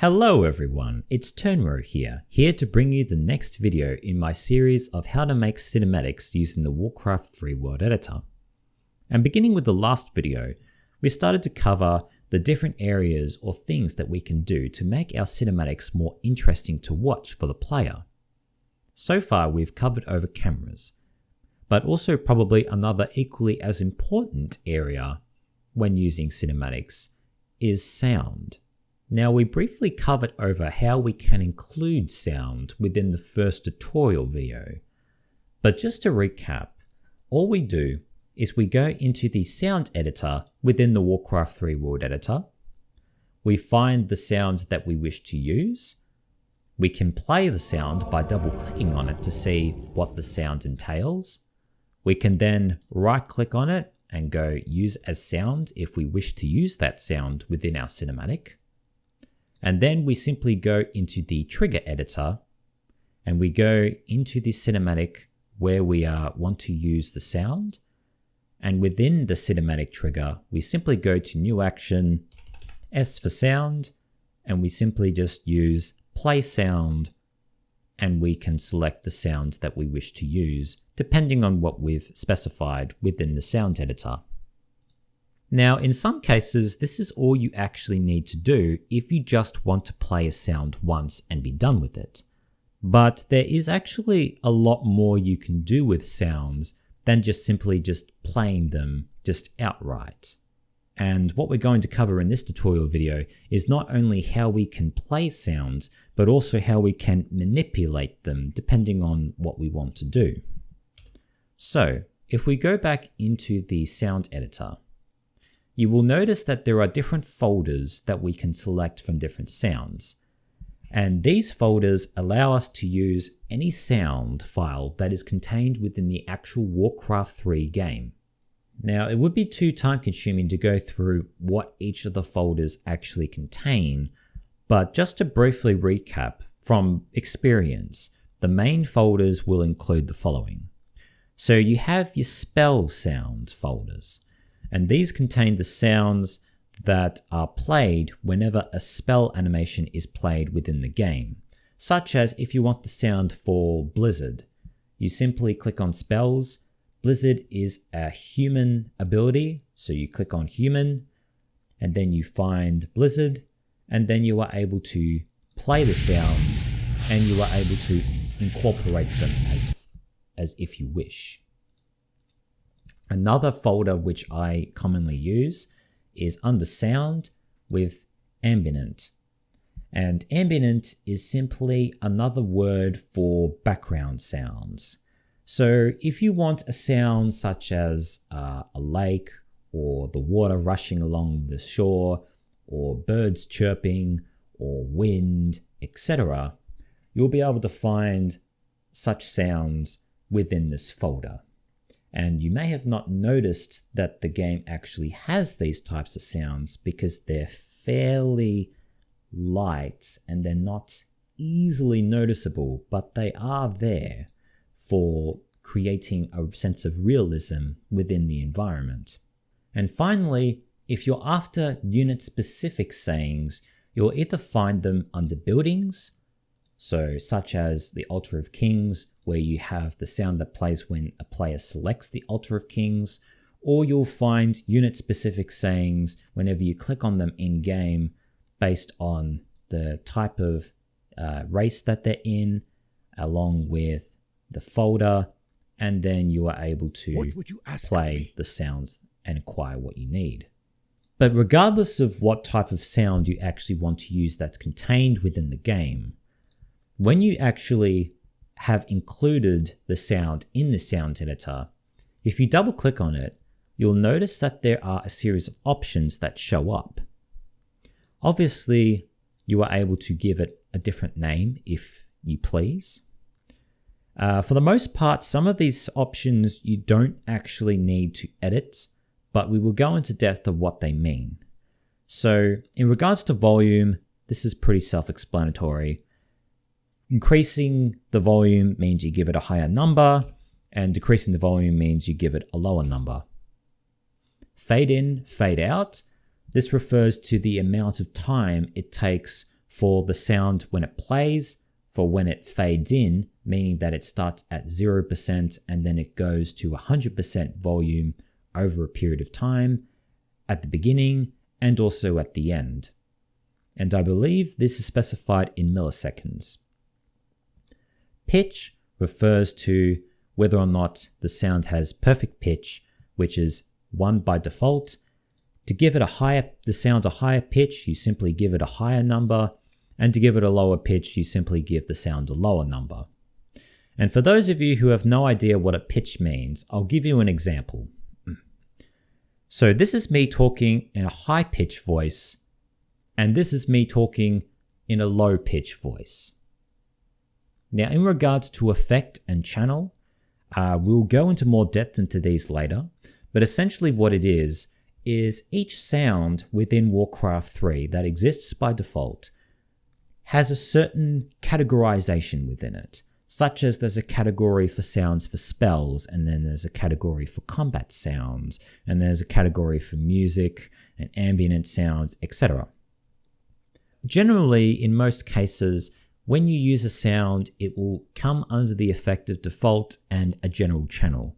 Hello everyone, it's Turnro here to bring you the next video in my series of how to make cinematics using the Warcraft 3 world editor. And beginning with the last video, we started to cover the different areas or things that we can do to make our cinematics more interesting to watch for the player. So far we've covered over cameras, but also probably another equally as important area when using cinematics is sound. Now we briefly covered over how we can include sound within the first tutorial video, but just to recap, all we do is we go into the sound editor within the Warcraft 3 world editor, we find the sound that we wish to use, we can play the sound by double clicking on it to see what the sound entails, we can then right click on it and go use as sound if we wish to use that sound within our cinematic. And then we simply go into the trigger editor and we go into the cinematic where we want to use the sound. And within the cinematic trigger, we simply go to new action, S for sound, and we simply just use play sound, and we can select the sound that we wish to use depending on what we've specified within the sound editor. Now, in some cases, this is all you actually need to do if you just want to play a sound once and be done with it. But there is actually a lot more you can do with sounds than just simply playing them just outright. And what we're going to cover in this tutorial video is not only how we can play sounds, but also how we can manipulate them depending on what we want to do. So, if we go back into the sound editor, you will notice that there are different folders that we can select from different sounds. And these folders allow us to use any sound file that is contained within the actual Warcraft 3 game. Now, it would be too time consuming to go through what each of the folders actually contain, but just to briefly recap from experience, the main folders will include the following. So you have your spell sound folders. And these contain the sounds that are played whenever a spell animation is played within the game, such as if you want the sound for Blizzard. You simply click on spells. Blizzard is a human ability, so you click on human, and then you find Blizzard, and then you are able to play the sound, and you are able to incorporate them as if you wish. Another folder which I commonly use is under sound with ambient. And ambient is simply another word for background sounds. So if you want a sound such as a lake or the water rushing along the shore or birds chirping or wind, etc., you'll be able to find such sounds within this folder. And you may have not noticed that the game actually has these types of sounds because they're fairly light and they're not easily noticeable, but they are there for creating a sense of realism within the environment. And finally, if you're after unit-specific sayings, you'll either find them under buildings, so such as the Altar of Kings, where you have the sound that plays when a player selects the Altar of Kings, or you'll find unit-specific sayings whenever you click on them in-game based on the type of race that they're in, along with the folder, and then you are able to play the sound and acquire what you need. But regardless of what type of sound you actually want to use that's contained within the game, when you actually have included the sound in the sound editor, if you double click on it, you'll notice that there are a series of options that show up. Obviously, you are able to give it a different name if you please. For the most part, some of these options you don't actually need to edit, but we will go into depth of what they mean. So in regards to volume, this is pretty self-explanatory. Increasing the volume means you give it a higher number, and decreasing the volume means you give it a lower number. Fade in, fade out. This refers to the amount of time it takes for the sound when it plays, for when it fades in, meaning that it starts at 0% and then it goes to 100% volume over a period of time, at the beginning and also at the end. And I believe this is specified in milliseconds. Pitch refers to whether or not the sound has perfect pitch, which is 1 by default. To give the sound a higher pitch, you simply give it a higher number, and to give it a lower pitch, you simply give the sound a lower number. And for those of you who have no idea what a pitch means, I'll give you an example. So this is me talking in a high-pitched voice, and this is me talking in a low-pitched voice. Now, in regards to effect and channel, we'll go into more depth into these later, but essentially what it is each sound within Warcraft 3 that exists by default has a certain categorization within it, such as there's a category for sounds for spells, and then there's a category for combat sounds, and there's a category for music and ambient sounds, etc. Generally, in most cases, when you use a sound, it will come under the effect of default and a general channel.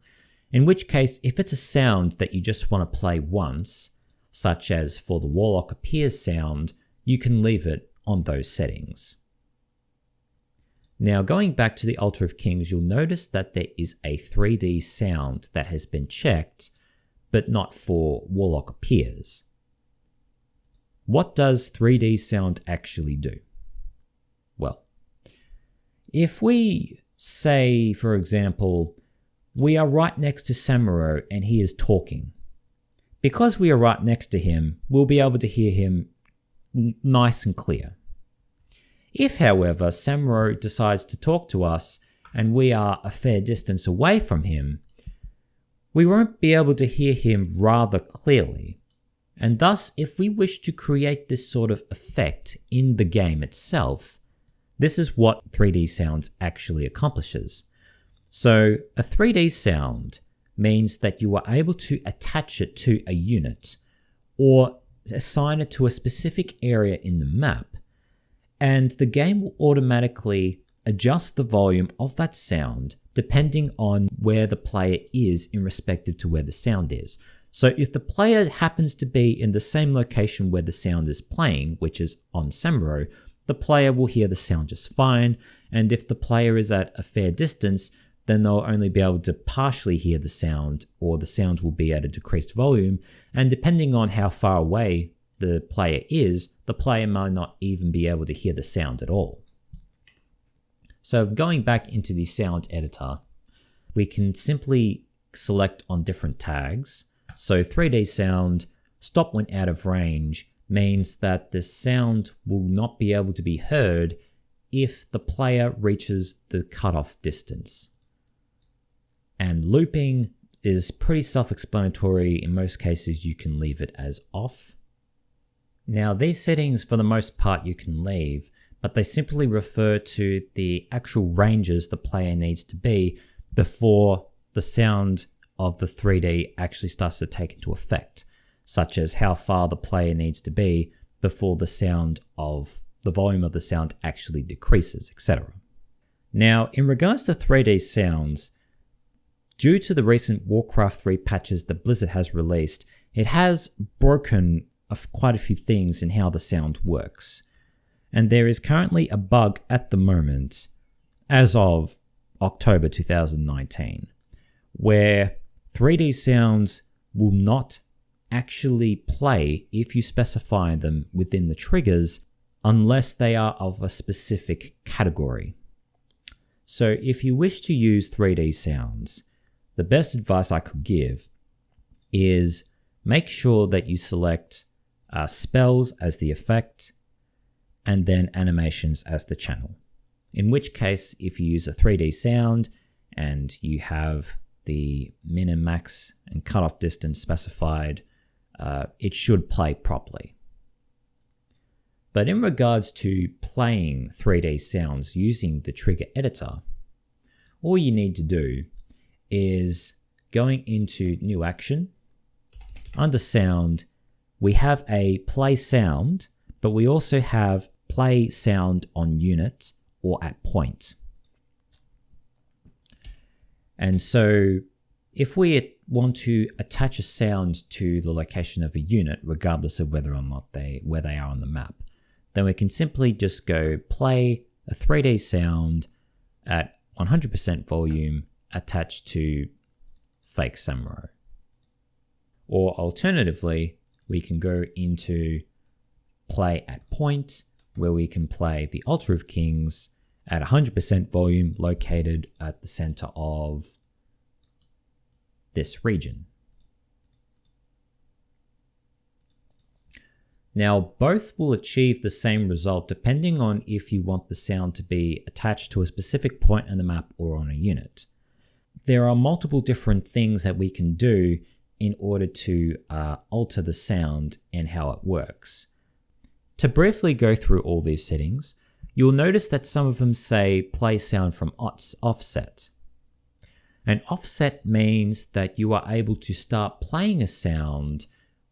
In which case, if it's a sound that you just want to play once, such as for the Warlock Appears sound, you can leave it on those settings. Now, going back to the Altar of Kings, you'll notice that there is a 3D sound that has been checked, but not for Warlock Appears. What does 3D sound actually do? Well, if we say, for example, we are right next to Samuro and he is talking. Because we are right next to him, we'll be able to hear him nice and clear. If, however, Samuro decides to talk to us and we are a fair distance away from him, we won't be able to hear him rather clearly. And thus, if we wish to create this sort of effect in the game itself, this is what 3D sounds actually accomplishes. So a 3D sound means that you are able to attach it to a unit or assign it to a specific area in the map, and the game will automatically adjust the volume of that sound depending on where the player is in respect to where the sound is. So if the player happens to be in the same location where the sound is playing, which is on Samuro, the player will hear the sound just fine, and if the player is at a fair distance, then they'll only be able to partially hear the sound, or the sound will be at a decreased volume, and depending on how far away the player is, the player might not even be able to hear the sound at all. So going back into the sound editor, we can simply select on different tags. So 3D sound, stop when out of range, means that the sound will not be able to be heard if the player reaches the cutoff distance. And looping is pretty self-explanatory. In most cases, you can leave it as off. Now, these settings for the most part you can leave, but they simply refer to the actual ranges the player needs to be before the sound of the 3D actually starts to take into effect, such as how far the player needs to be before the volume of the sound actually decreases, etc. Now, in regards to 3D sounds, due to the recent Warcraft 3 patches that Blizzard has released, it has broken quite a few things in how the sound works. And there is currently a bug at the moment, as of October 2019, where 3D sounds will not actually play if you specify them within the triggers unless they are of a specific category. So if you wish to use 3D sounds, the best advice I could give is make sure that you select spells as the effect and then animations as the channel. In which case, if you use a 3D sound and you have the min and max and cutoff distance specified, it should play properly. But in regards to playing 3D sounds using the trigger editor, all you need to do is going into new action. Under sound, we have a play sound, but we also have play sound on unit or at point. And so if we want to attach a sound to the location of a unit, regardless of whether or not where they are on the map, then we can simply just go play a 3D sound at 100% volume attached to fake samurai. Or alternatively, we can go into play at point, where we can play the Altar of Kings at 100% volume located at the center of this region. Now, both will achieve the same result depending on if you want the sound to be attached to a specific point on the map or on a unit. There are multiple different things that we can do in order to alter the sound and how it works. To briefly go through all these settings, you'll notice that some of them say play sound from offset. An offset means that you are able to start playing a sound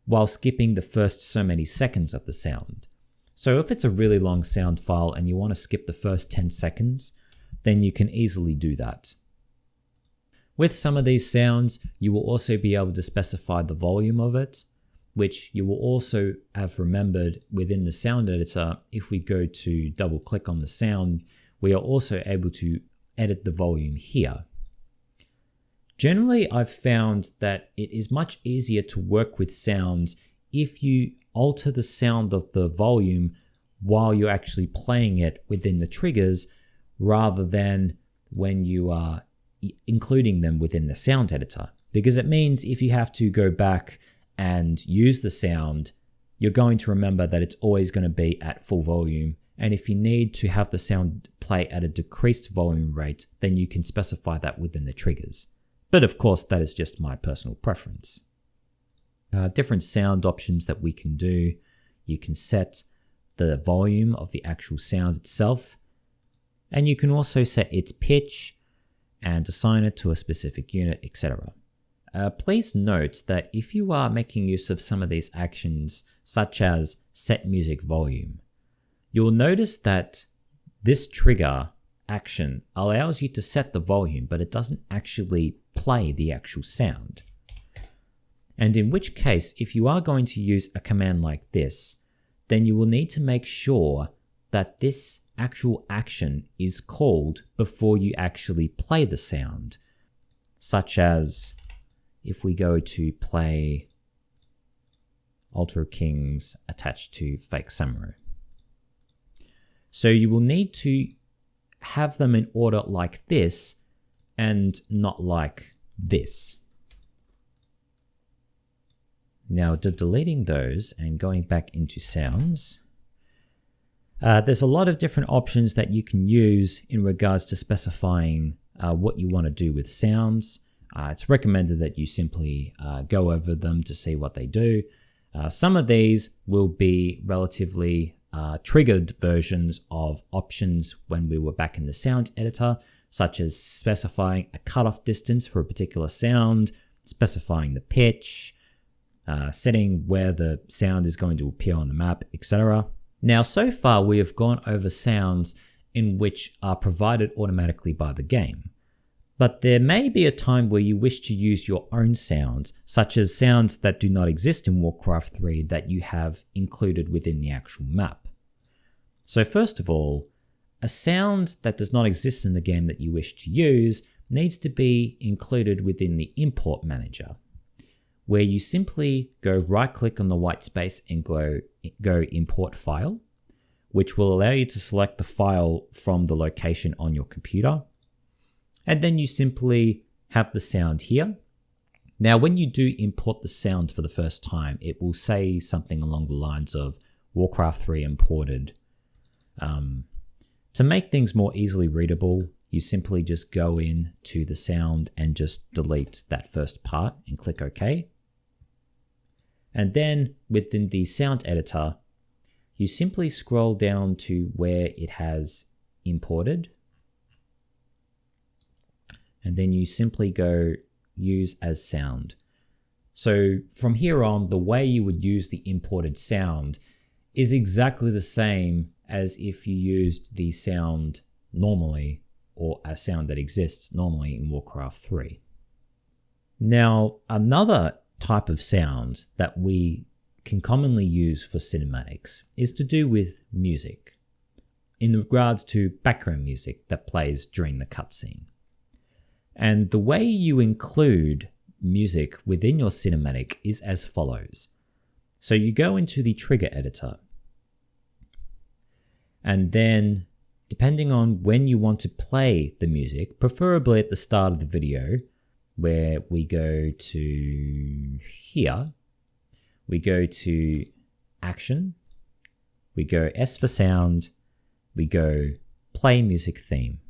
while skipping the first so many seconds of the sound. So if it's a really long sound file and you want to skip the first 10 seconds, then you can easily do that. With some of these sounds, you will also be able to specify the volume of it, which you will also have remembered within the sound editor. If we go to double click on the sound, we are also able to edit the volume here. Generally, I've found that it is much easier to work with sounds if you alter the sound of the volume while you're actually playing it within the triggers, rather than when you are including them within the sound editor. Because it means if you have to go back and use the sound, you're going to remember that it's always going to be at full volume. And if you need to have the sound play at a decreased volume rate, then you can specify that within the triggers. But of course, that is just my personal preference. Different sound options that we can do. You can set the volume of the actual sound itself, and you can also set its pitch and assign it to a specific unit, etc. Please note that if you are making use of some of these actions, such as set music volume, you'll notice that this trigger action allows you to set the volume, but it doesn't actually play the actual sound. And in which case, if you are going to use a command like this, then you will need to make sure that this actual action is called before you actually play the sound. Such as if we go to play Altar of Kings attached to fake samurai. So you will need to have them in order like this and not like this. Now, deleting those and going back into sounds, there's a lot of different options that you can use in regards to specifying what you want to do with sounds. It's recommended that you simply go over them to see what they do. Some of these will be relatively triggered versions of options when we were back in the sound editor, such as specifying a cutoff distance for a particular sound, specifying the pitch, setting where the sound is going to appear on the map, etc. Now, so far we have gone over sounds in which are provided automatically by the game. But there may be a time where you wish to use your own sounds, such as sounds that do not exist in Warcraft 3 that you have included within the actual map. So first of all, a sound that does not exist in the game that you wish to use needs to be included within the import manager, where you simply go right click on the white space and go import file, which will allow you to select the file from the location on your computer. And then you simply have the sound here. Now, when you do import the sound for the first time, it will say something along the lines of Warcraft 3 imported. To make things more easily readable, you simply just go in to the sound and just delete that first part and click OK. And then within the sound editor, you simply scroll down to where it has imported. And then you simply go use as sound. So from here on, the way you would use the imported sound is exactly the same as if you used the sound normally, or a sound that exists normally in Warcraft 3. Now, another type of sound that we can commonly use for cinematics is to do with music, in regards to background music that plays during the cutscene. And the way you include music within your cinematic is as follows. So you go into the trigger editor, and then depending on when you want to play the music, preferably at the start of the video, where we go to here, we go to action, we go S for sound, we go play music theme.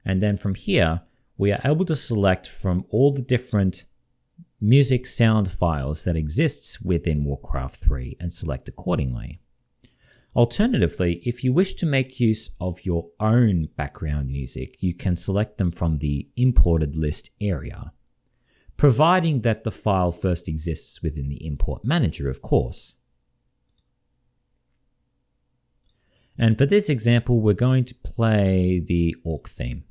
And then from here, we are able to select from all the different music sound files that exists within Warcraft 3 and select accordingly. Alternatively, if you wish to make use of your own background music, you can select them from the imported list area, providing that the file first exists within the import manager, of course. And for this example, we're going to play the Orc theme.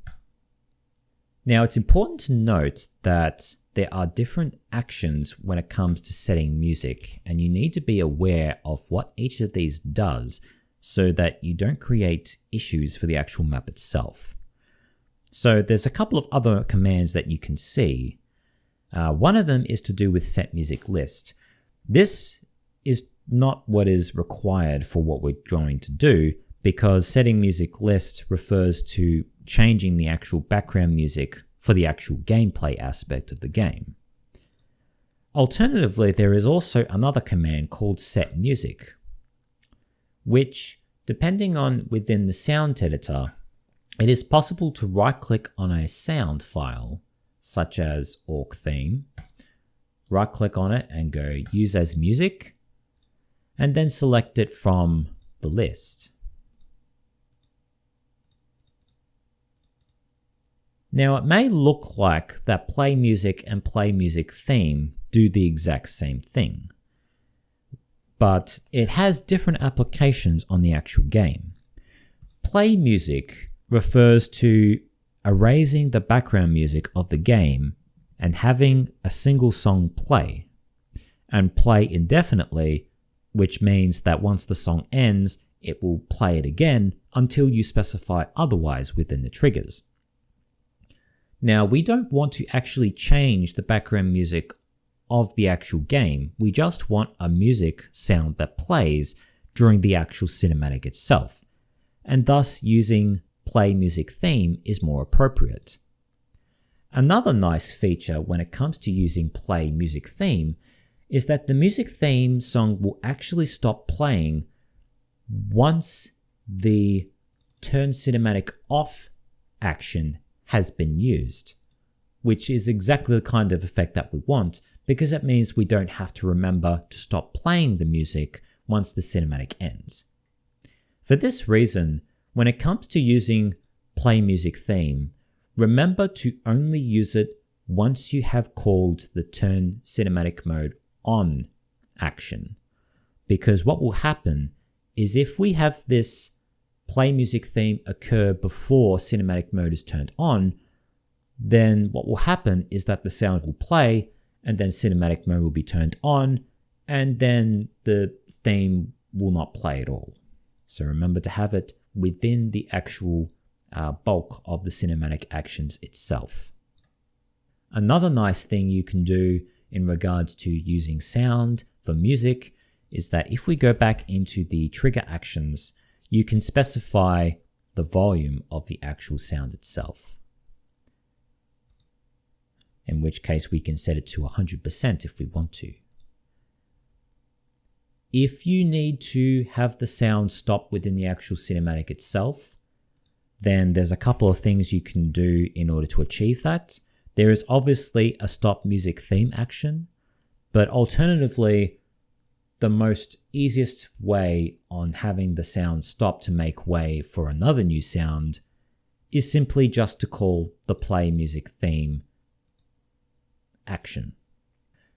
Now, it's important to note that there are different actions when it comes to setting music, and you need to be aware of what each of these does so that you don't create issues for the actual map itself. So there's a couple of other commands that you can see. One of them is to do with set music list. This is not what is required for what we're going to do, because setting music list refers to changing the actual background music for the actual gameplay aspect of the game. Alternatively, there is also another command called set music, which, depending on within the sound editor, it is possible to right-click on a sound file, such as Orc theme, right-click on it and go use as music, and then select it from the list. Now, it may look like that play music and play music theme do the exact same thing, but it has different applications on the actual game. Play music refers to erasing the background music of the game and having a single song play, and play indefinitely, which means that once the song ends, it will play it again until you specify otherwise within the triggers. Now, we don't want to actually change the background music of the actual game, we just want a music sound that plays during the actual cinematic itself, and thus using play music theme is more appropriate. Another nice feature when it comes to using play music theme is that the music theme song will actually stop playing once the turn cinematic off action has been used, which is exactly the kind of effect that we want, because it means we don't have to remember to stop playing the music once the cinematic ends. For this reason, when it comes to using play music theme, remember to only use it once you have called the turn cinematic mode on action, because what will happen is if we have this play music theme occur before cinematic mode is turned on, then what will happen is that the sound will play and then cinematic mode will be turned on, and then the theme will not play at all. So remember to have it within the actual bulk of the cinematic actions itself. Another nice thing you can do in regards to using sound for music is that if we go back into the trigger actions, you can specify the volume of the actual sound itself, in which case we can set it to 100% if we want to. If you need to have the sound stop within the actual cinematic itself, then there's a couple of things you can do in order to achieve that. There is obviously a stop music theme action, but alternatively, the most easiest way on having the sound stop to make way for another new sound is simply just to call the play music theme action.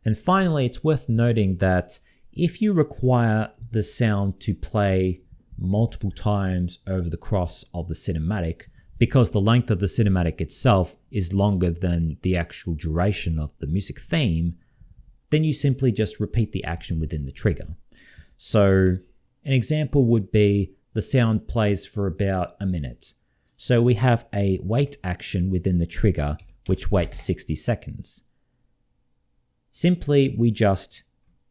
And finally, it's worth noting that if you require the sound to play multiple times over the course of the cinematic, because the length of the cinematic itself is longer than the actual duration of the music theme, then you simply just repeat the action within the trigger. So an example would be the sound plays for about a minute. So we have a wait action within the trigger which waits 60 seconds. Simply we just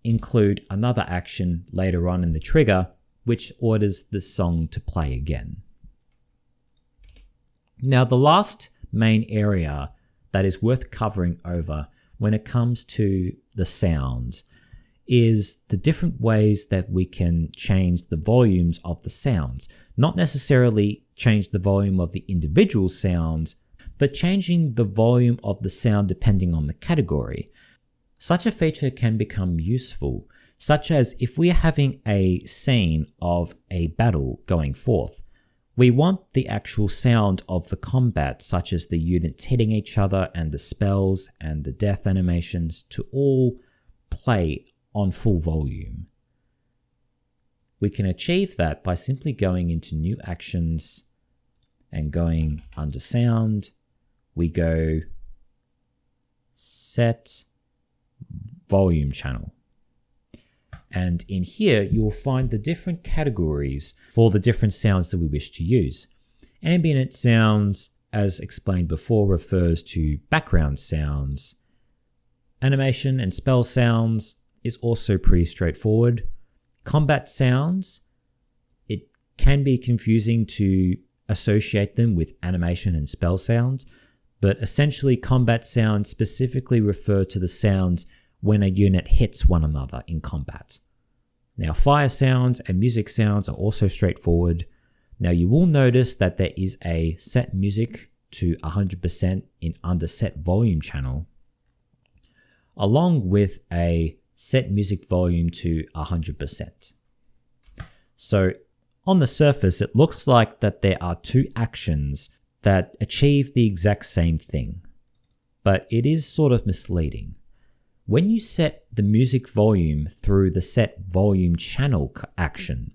include another action later on in the trigger which orders the song to play again. Now the last main area that is worth covering over when it comes to the sounds is the different ways that we can change the volumes of the sounds. Not necessarily change the volume of the individual sounds, but changing the volume of the sound depending on the category. Such a feature can become useful, such as if we are having a scene of a battle going forth. We want the actual sound of the combat, such as the units hitting each other and the spells and the death animations, to all play on full volume. We can achieve that by simply going into new actions and going under sound. We go set volume channel. And in here, you'll find the different categories for the different sounds that we wish to use. Ambient sounds, as explained before, refers to background sounds. Animation and spell sounds is also pretty straightforward. Combat sounds, it can be confusing to associate them with animation and spell sounds, but essentially combat sounds specifically refer to the sounds when a unit hits one another in combat. Now fire sounds and music sounds are also straightforward. Now you will notice that there is a set music to 100% in under set volume channel, along with a set music volume to 100%. So on the surface it looks like that there are two actions that achieve the exact same thing, but it is sort of misleading. When you set the music volume through the set volume channel action,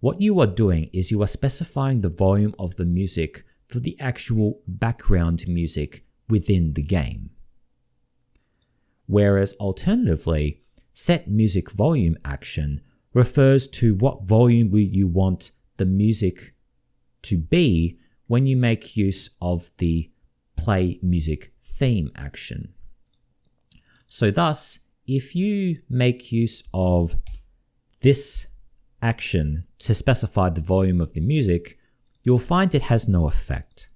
what you are doing is you are specifying the volume of the music for the actual background music within the game. Whereas alternatively, set music volume action refers to what volume you want the music to be when you make use of the play music theme action. So thus, if you make use of this action to specify the volume of the music, you'll find it has no effect.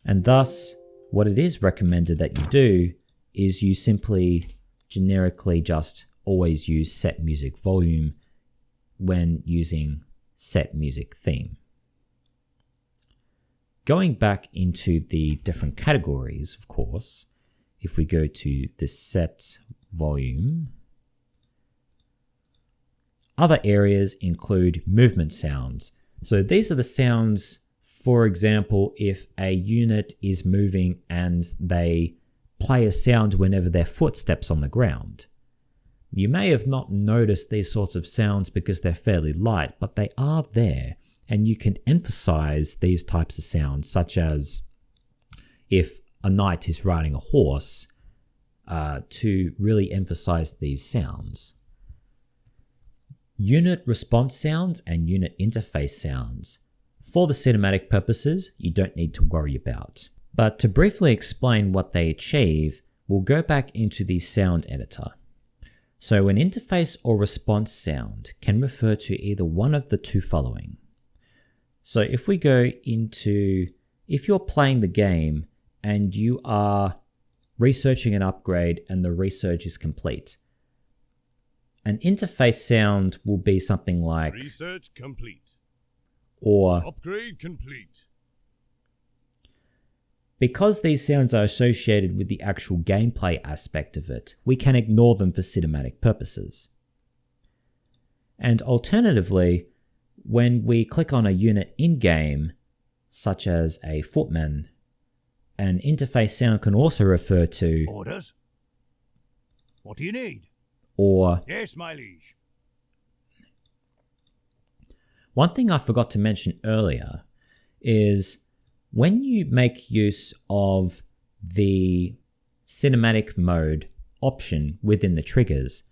And thus, what it is recommended that you do is you simply generically just always use set music volume when using set music theme. Going back into the different categories, of course, if we go to the set volume, other areas include movement sounds. So these are the sounds, for example, if a unit is moving and they play a sound whenever their foot steps on the ground. You may have not noticed these sorts of sounds because they're fairly light, but they are there, and you can emphasize these types of sounds, such as if a knight is riding a horse, to really emphasize these sounds. Unit response sounds and unit interface sounds. For the cinematic purposes, you don't need to worry about. But to briefly explain what they achieve, we'll go back into the sound editor. So an interface or response sound can refer to either one of the two following. So if we go into, if you're playing the game and you are researching an upgrade and the research is complete, an interface sound will be something like research complete or upgrade complete. Because these sounds are associated with the actual gameplay aspect of it, we can ignore them for cinematic purposes. And alternatively, when we click on a unit in-game, such as a footman, an interface sound can also refer to Orders? What do you need? or Yes, my liege. One thing I forgot to mention earlier is when you make use of the cinematic mode option within the triggers,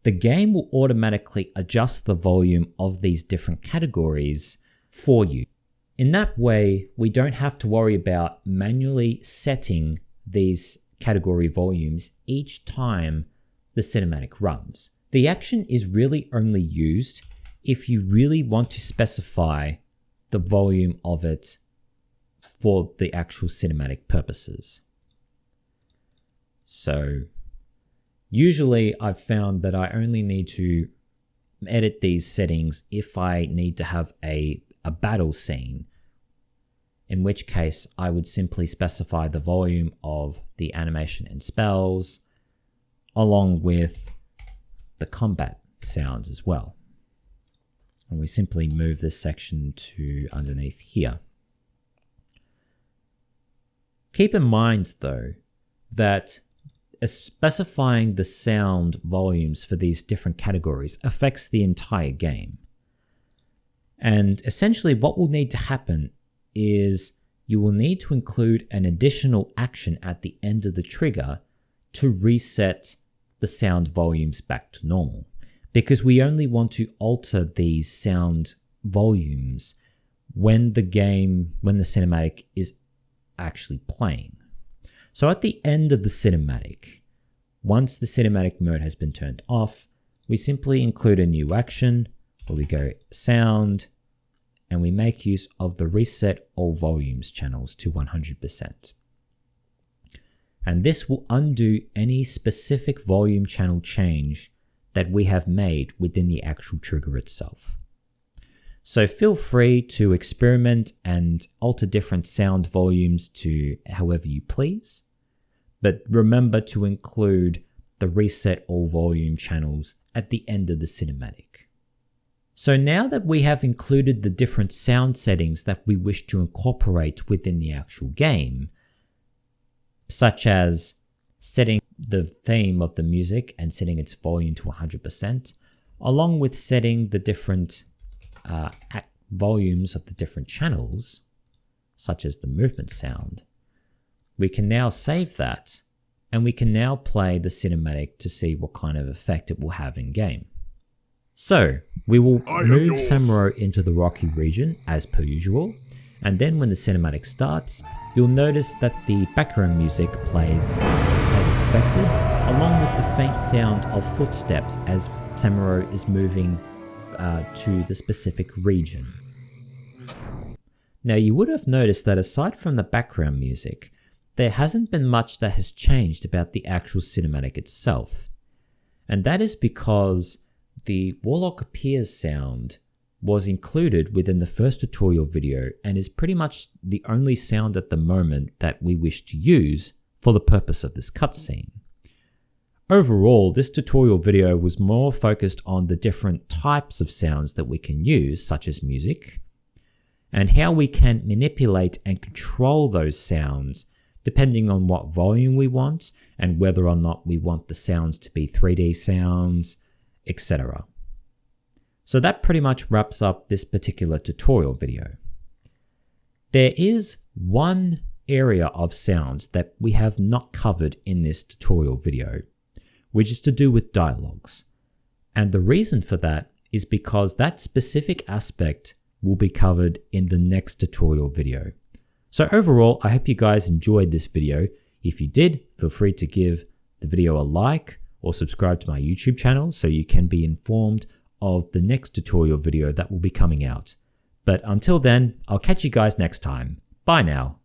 the game will automatically adjust the volume of these different categories for you. In that way, we don't have to worry about manually setting these category volumes each time the cinematic runs. The action is really only used if you really want to specify the volume of it for the actual cinematic purposes. So usually I've found that I only need to edit these settings if I need to have a battle scene, in which case I would simply specify the volume of the animation and spells along with the combat sounds as well. And we simply move this section to underneath here. Keep in mind though that specifying the sound volumes for these different categories affects the entire game. And essentially what will need to happen is you will need to include an additional action at the end of the trigger to reset the sound volumes back to normal, because we only want to alter these sound volumes when the cinematic is actually playing. So at the end of the cinematic, once the cinematic mode has been turned off, we simply include a new action where we go sound and we make use of the reset all volumes channels to 100%. And this will undo any specific volume channel change that we have made within the actual trigger itself. So feel free to experiment and alter different sound volumes to however you please, but remember to include the reset all volume channels at the end of the cinematic. So now that we have included the different sound settings that we wish to incorporate within the actual game, such as setting the theme of the music and setting its volume to 100%, along with setting the different volumes of the different channels, such as the movement sound, we can now save that and we can now play the cinematic to see what kind of effect it will have in game. So we will move Turnro into the rocky region as per usual, and then when the cinematic starts, you'll notice that the background music plays as expected, along with the faint sound of footsteps as Turnro is moving to the specific region. Now you would have noticed that aside from the background music, there hasn't been much that has changed about the actual cinematic itself. And that is because the Warlock Appears sound was included within the first tutorial video and is pretty much the only sound at the moment that we wish to use for the purpose of this cutscene. Overall, this tutorial video was more focused on the different types of sounds that we can use, such as music, and how we can manipulate and control those sounds depending on what volume we want and whether or not we want the sounds to be 3D sounds, etc. So that pretty much wraps up this particular tutorial video. There is one area of sounds that we have not covered in this tutorial video, which is to do with dialogues. And the reason for that is because that specific aspect will be covered in the next tutorial video. So overall, I hope you guys enjoyed this video. If you did, feel free to give the video a like or subscribe to my YouTube channel so you can be informed of the next tutorial video that will be coming out. But until then, I'll catch you guys next time. Bye now.